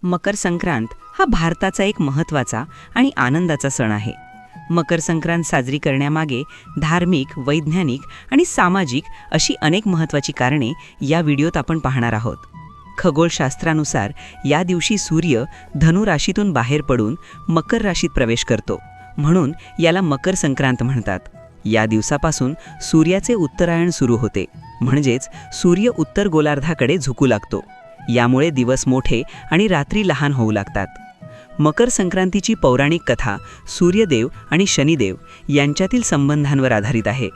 मकर संक्रांत हा भारताचा एक महत्त्वाचा आणि आनंदाचा सण आहे. मकर संक्रांत साजरी करण्यामागे धार्मिक, वैज्ञानिक आणि सामाजिक अशी अनेक महत्त्वाची कारणे या व्हिडिओत आपण पाहणार आहोत. खगोलशास्त्रानुसार या दिवशी सूर्य धनु राशीतून बाहेर पडून मकर राशीत प्रवेश करतो, म्हणून याला मकर संक्रांत म्हणतात. या दिवसापासून सूर्याचे उत्तरायण सुरू होते, म्हणजेच सूर्य उत्तर गोलार्धाकडे झुकू लागतो. यामुळे दिवस मोठे आणि रात्री लहान होऊ लागतात. मकर संक्रांतीची पौराणिक कथा सूर्यदेव आणि शनिदेव यांच्यातील संबंधांवर आधारित आहे,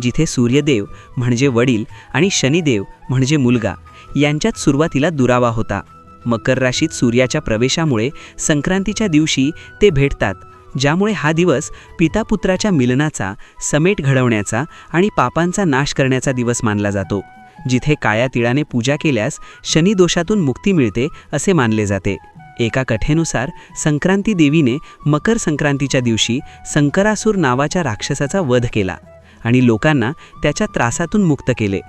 जिथे सूर्यदेव म्हणजे वडील आणि शनिदेव म्हणजे मुलगा यांच्यात सुरुवातीला दुरावा होता. मकर राशीत सूर्याच्या प्रवेशामुळे संक्रांतीच्या दिवशी ते भेटतात, ज्यामुळे हा दिवस पितापुत्राच्या मिलनाचा, समेट घडवण्याचा आणि पापांचा नाश करण्याचा दिवस मानला जातो. जिथे काळ्या तिळाने पूजा केल्यास शनी दोषातून मुक्ती मिळते असे मानले जाते. एका कथेनुसार संक्रांती देवीने मकर संक्रांतीच्या दिवशी संकरासूर नावाच्या राक्षसाचा वध केला आणि लोकांना त्याच्या त्रासातून मुक्त केले.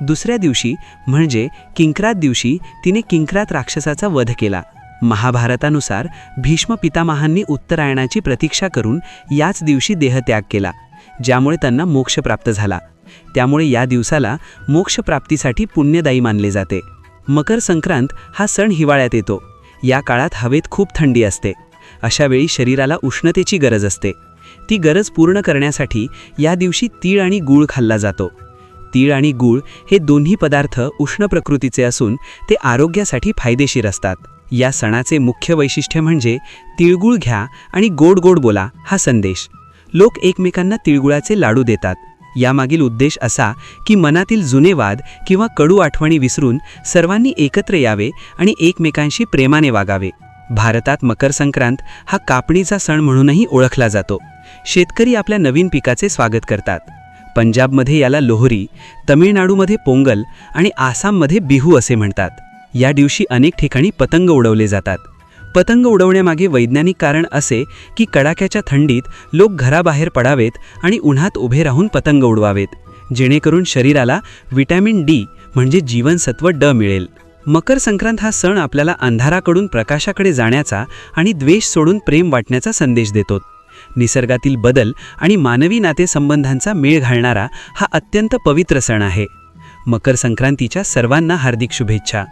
दुसऱ्या दिवशी म्हणजे किंक्रात दिवशी तिने किंक्रात राक्षसाचा वध केला. महाभारतानुसार भीष्म पितामहांनी उत्तरायणाची प्रतीक्षा करून याच दिवशी देहत्याग केला, ज्यामुळे त्यांना मोक्ष प्राप्त झाला. त्यामुळे या दिवसाला मोक्षप्राप्तीसाठी पुण्यदायी मानले जाते. मकर संक्रांत हा सण हिवाळ्यात येतो. या काळात हवेत खूप थंडी असते. अशावेळी शरीराला उष्णतेची गरज असते. ती गरज पूर्ण करण्यासाठी या दिवशी तीळ आणि गूळ खाल्ला जातो. तीळ आणि गूळ हे दोन्ही पदार्थ उष्ण प्रकृतीचे असून ते आरोग्यासाठी फायदेशीर असतात. या सणाचे मुख्य वैशिष्ट्य म्हणजे तिळगुळ घ्या आणि गोड गोड बोला हा संदेश. लोक एकमेकांना तिळगुळाचे लाडू देतात. यामागील उद्देश असा की मनातील जुने वाद किंवा कडू आठवणी विसरून सर्वांनी एकत्र यावे आणि एकमेकांशी प्रेमाने वागावे. भारतात मकर संक्रांत हा कापणीचा सण म्हणूनही ओळखला जातो. शेतकरी आपल्या नवीन पिकाचे स्वागत करतात. पंजाबमध्ये याला लोहरी, तमिळनाडूमध्ये पोंगल आणि आसाममध्ये बिहू असे म्हणतात. या दिवशी अनेक ठिकाणी पतंग उडवले जातात. पतंग उडवण्यामागे वैज्ञानिक कारण असे की कडाक्याच्या थंडीत लोक घराबाहेर पडावेत आणि उन्हात उभे राहून पतंग उडवावेत, जेणेकरून शरीराला व्हिटॅमिन डी म्हणजे जीवनसत्व ड मिळेल. मकर संक्रांत हा सण आपल्याला अंधाराकडून प्रकाशाकडे जाण्याचा आणि द्वेष सोडून प्रेम वाटण्याचा संदेश देतो. निसर्गातील बदल आणि मानवी नातेसंबंधांचा मेळ घालणारा हा अत्यंत पवित्र सण आहे. मकर संक्रांतीच्या सर्वांना हार्दिक शुभेच्छा.